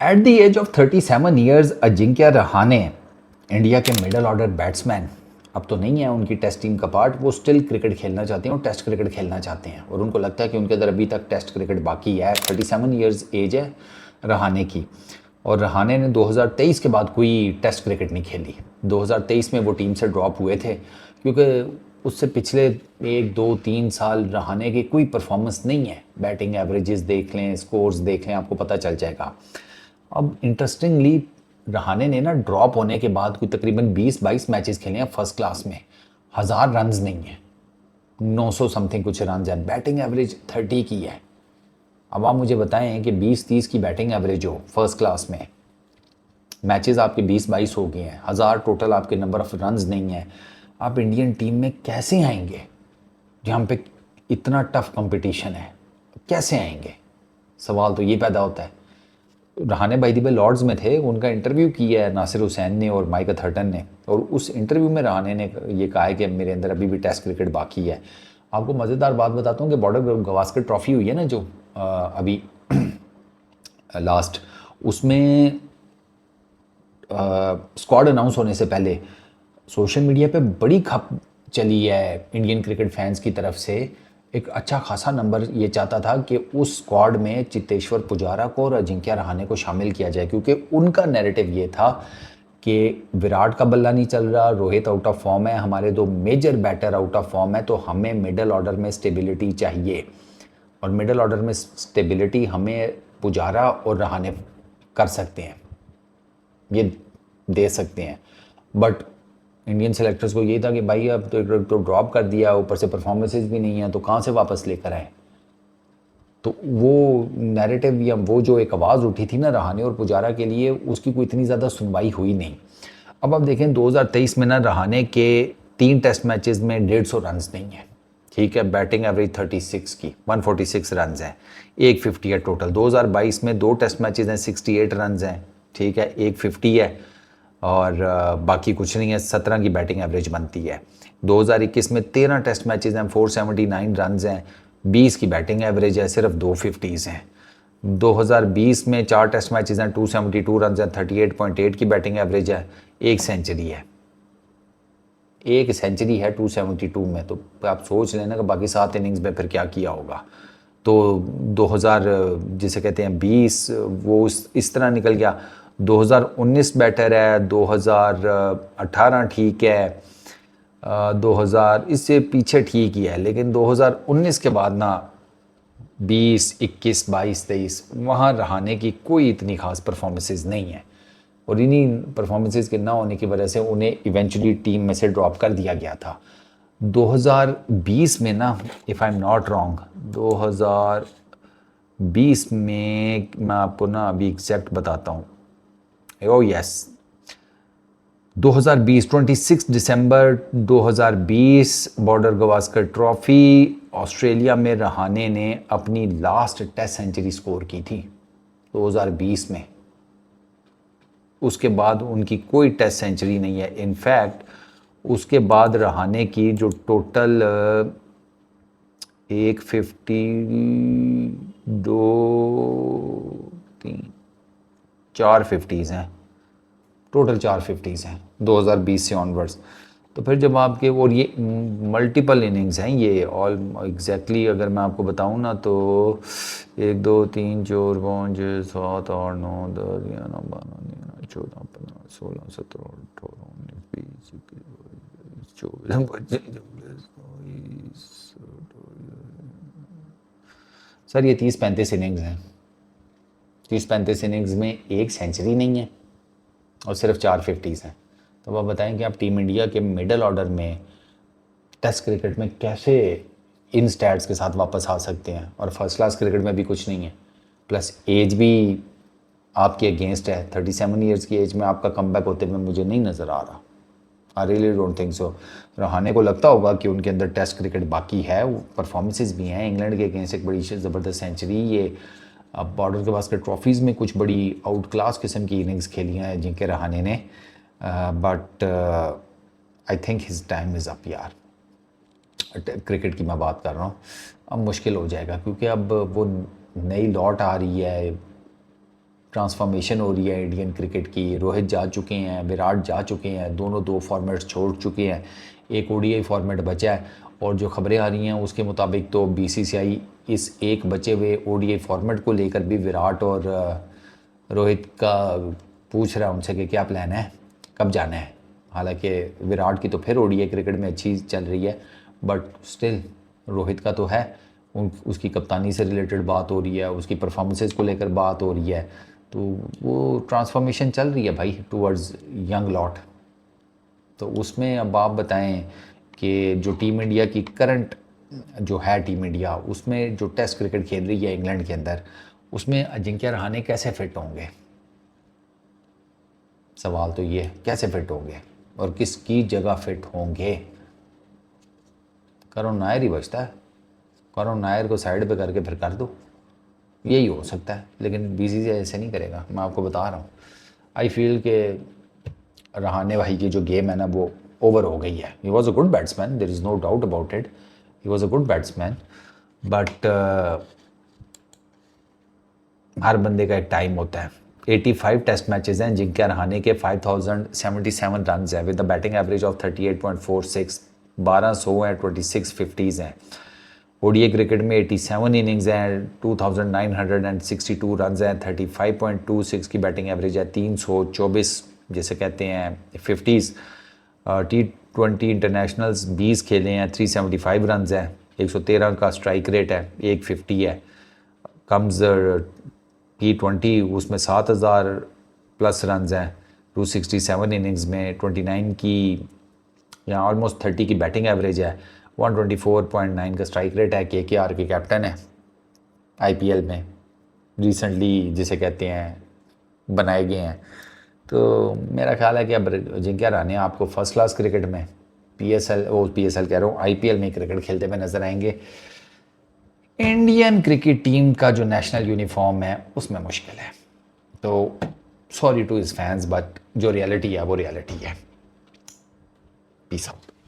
Eight the age of 37 years Ajinkya Rahane, India के middle order batsman, अब तो नहीं है उनकी टेस्ट टीम का पार्ट। वो स्टिल क्रिकेट खेलना चाहते हैं और टेस्ट क्रिकेट खेलना चाहते हैं, और उनको लगता है कि उनके अंदर अभी तक टेस्ट क्रिकेट बाकी है। 37 ईयर्स एज है रहाणे की, और रहाणे ने 2023 के बाद कोई टेस्ट क्रिकेट नहीं खेली। 2023 में वो टीम से ड्रॉप हुए थे क्योंकि उससे पिछले 1 2 3 साल रहाणे की कोई परफॉर्मेंस नहीं है। बैटिंग एवरेजेस देख लें, स्कोर्स देख लें, आपको पता चल जाएगा। अब इंटरेस्टिंगली रहाणे ने ना ड्रॉप होने के बाद कोई तकरीबन 20 22 मैचेस खेले हैं फर्स्ट क्लास में। 1000 रन्स नहीं है, 900 समथिंग कुछ रन है। बैटिंग एवरेज 30 की है। अब आप मुझे बताएं कि 20 30 की बैटिंग एवरेज हो फर्स्ट क्लास में, मैचेस आपके 20 22 हो गए हैं, 1000 टोटल आपके नंबर ऑफ रन्स नहीं है, आप इंडियन टीम में कैसे आएंगे जहाँ पे इतना टफ कंपटीशन है? कैसे आएंगे? सवाल तो ये पैदा होता है। रहाणे भाई दी लॉर्ड्स में थे, उनका इंटरव्यू किया है नासिर हुसैन ने और माइक अथर्टन ने, और उस इंटरव्यू में रहाणे ने ये कहा है कि मेरे अंदर अभी भी टेस्ट क्रिकेट बाकी है। आपको मज़ेदार बात बताता हूँ कि बॉर्डर गवास्कर ट्रॉफी हुई है ना जो अभी लास्ट, उसमें स्क्वाड अनाउंस होने से पहले सोशल मीडिया पे बड़ी खप चली है इंडियन क्रिकेट फैंस की तरफ से। एक अच्छा खासा नंबर ये चाहता था कि उस स्क्वाड में चित्तेश्वर पुजारा को और अजिंक्य रहाणे को शामिल किया जाए, क्योंकि उनका नैरेटिव ये था कि विराट का बल्ला नहीं चल रहा, रोहित आउट ऑफ फॉर्म है, हमारे दो major batter out of form है, तो हमें मिडल ऑर्डर में स्टेबिलिटी चाहिए, और मिडल ऑर्डर में स्टेबिलिटी हमें पुजारा और रहाणे कर सकते हैं, ये दे सकते हैं। बट इंडियन सेलेक्टर्स को ये था कि भाई अब तो ड्रॉप कर दिया, ऊपर से परफॉर्मेंसेज भी नहीं है, तो कहाँ से वापस लेकर आए? तो वो नैरेटिव या वो जो एक आवाज़ उठी थी ना रहाणे और पुजारा के लिए, उसकी कोई इतनी ज़्यादा सुनवाई हुई नहीं। अब आप देखें 2023 में ना रहाणे के 3 टेस्ट मैचेस में 150 रन नहीं है, ठीक है। बैटिंग एवरेज 36 की, 146 रन हैं, 150 है टोटल। 2022 में 2 टेस्ट मैचेस हैं, 68 रन हैं, ठीक है, 150 है, और बाकी कुछ नहीं है। 17 की बैटिंग एवरेज बनती है। 2021 में 13 टेस्ट मैचेस हैं, 479 रन हैं, 20 की बैटिंग एवरेज है, सिर्फ 250 हैं। 2020 में 4 टेस्ट मैचेस हैं, 272 रन हैं, 38.8 की बैटिंग एवरेज है, 1 सेंचुरी है। 1 सेंचुरी है 272 में, तो आप सोच लेना कि बाकी 7 इनिंग्स में फिर क्या किया होगा। तो 2000 जिसे कहते हैं 20 वो इस तरह निकल गया। 2019 बेटर है, 2018 ठीक है, 2000 इससे पीछे ठीक ही है, लेकिन 2019 के बाद ना 20 21 22 23 वहाँ रहाणे की कोई इतनी खास परफॉर्मेंसेस नहीं है, और इन्हीं परफॉर्मेंसेस के ना होने की वजह से उन्हें इवेंचुअली टीम में से ड्रॉप कर दिया गया था। 2020 में ना, if I am not wrong, 2020 में मैं आपको ना अभी एग्जैक्ट बताता हूँ। ओ यस, 2020 26 दिसंबर 2020 बॉर्डर गवास्कर ट्रॉफी ऑस्ट्रेलिया में रहाणे ने अपनी लास्ट टेस्ट सेंचुरी स्कोर की थी 2020 में। उसके बाद उनकी कोई टेस्ट सेंचुरी नहीं है। इनफैक्ट उसके बाद रहाणे की जो टोटल 150 2 3 4 50s हैं, टोटल 4 50s हैं 2020 से ऑनवर्ड्स। तो फिर जब आपके, और ये मल्टीपल इनिंग्स हैं ये ऑल एग्जैक्टली, अगर मैं आपको बताऊं ना तो 1 2 3 4 5 6 7 8 9 10 11 12 13 14 15 16 17 18 19 20 21 24 सर ये 30 35 इनिंग्स हैं। 30 35 इनिंग्स में 1 सेंचुरी नहीं है और सिर्फ 4 50s हैं। तो आप बताएं कि आप टीम इंडिया के मिडल ऑर्डर में टेस्ट क्रिकेट में कैसे इन स्टैट्स के साथ वापस आ सकते हैं, और फर्स्ट क्लास क्रिकेट में भी कुछ नहीं है, प्लस एज भी आपके अगेंस्ट है। 37 ईयर्स की एज में आपका कमबैक होते हुए मुझे नहीं नज़र आ रहा। I really don't think so. Rahane को लगता होगा कि उनके अंदर टेस्ट क्रिकेट बाकी है, परफॉर्मेंसेज भी हैं। इंग्लैंड के अगेंस्ट एक बड़ी ज़बरदस्त सेंचुरी, ये अब बॉर्डर के बास्केट ट्रॉफीज़ में कुछ बड़ी आउट क्लास किस्म की इनिंग्स खेली हैं जिनके रहाणे ने, but I think his time is up यार। क्रिकेट की मैं बात कर रहा हूँ, अब मुश्किल हो जाएगा क्योंकि अब वो नई लौट आ रही है। ट्रांसफॉर्मेशन हो रही है इंडियन क्रिकेट की। रोहित जा चुके हैं, विराट जा चुके हैं, दोनों 2 फॉर्मेट्स छोड़ चुके हैं, एक ओडीआई फॉर्मेट बचा है। और जो खबरें आ रही हैं उसके मुताबिक तो बीसीसीआई इस एक बचे हुए ओडीआई फॉर्मेट को लेकर भी विराट और रोहित का पूछ रहा है उनसे कि क्या प्लान है, कब जाना है। हालांकि विराट की तो फिर ओडीआई क्रिकेट में अच्छी चल रही है, बट स्टिल रोहित का तो है, उसकी कप्तानी से रिलेटेड बात हो रही है, उसकी परफॉर्मेंसेस को लेकर बात हो रही है। तो वो ट्रांसफॉर्मेशन चल रही है भाई टूवर्ड्स यंग लॉट। तो उसमें अब आप बताएं कि जो टीम इंडिया की करंट जो है टीम इंडिया, उसमें जो टेस्ट क्रिकेट खेल रही है इंग्लैंड के अंदर, उसमें अजिंक्य रहाणे कैसे फिट होंगे? सवाल तो ये कैसे फिट होंगे और किसकी जगह फिट होंगे? करुण नायर ही बचता है, करुण नायर को साइड पे करके फिर कर दो, यही हो सकता है। लेकिन बीसीसीआई ऐसे नहीं करेगा, मैं आपको बता रहा हूँ। आई फील के रहाणे भाई की जो गेम है ना वो ओवर हो गई है। He was a good batsman, there is no doubt about it, he was a good batsman, but हर बंदे का एक टाइम होता है। 85 टेस्ट मैचेस हैं, अजिंक्य रहाणे के 5077 रन हैं with the batting average of 38.46, 1200 हैं, 26 50s हैं। ओडीआई क्रिकेट में 87 इनिंग्स हैं, 2962 रन हैं, 35.26 की बैटिंग एवरेज है, 324 जिसे कहते हैं 50s। T20 इंटरनेशनल्स 20 खेले हैं, 375 रन हैं, 113 का स्ट्राइक रेट है, 150 है। कम्स T20 उसमें 7000 प्लस रन हैं, 267 इनिंग्स में, 29 की या ऑलमोस्ट 30 की बैटिंग एवरेज है, 124.9 का स्ट्राइक रेट है। केकेआर के कैप्टन है आईपीएल में, रिसेंटली जिसे कहते हैं बनाए गए हैं। तो मेरा ख्याल है कि अब अजिंक्य रहाणे आपको फर्स्ट क्लास क्रिकेट में पीएसएल कह रहा हूँ, आईपीएल में क्रिकेट खेलते हुए नजर आएंगे। इंडियन क्रिकेट टीम का जो नेशनल यूनिफॉर्म है उसमें मुश्किल है। तो sorry to his fans, but जो रियलिटी है वो रियलिटी है। Peace out.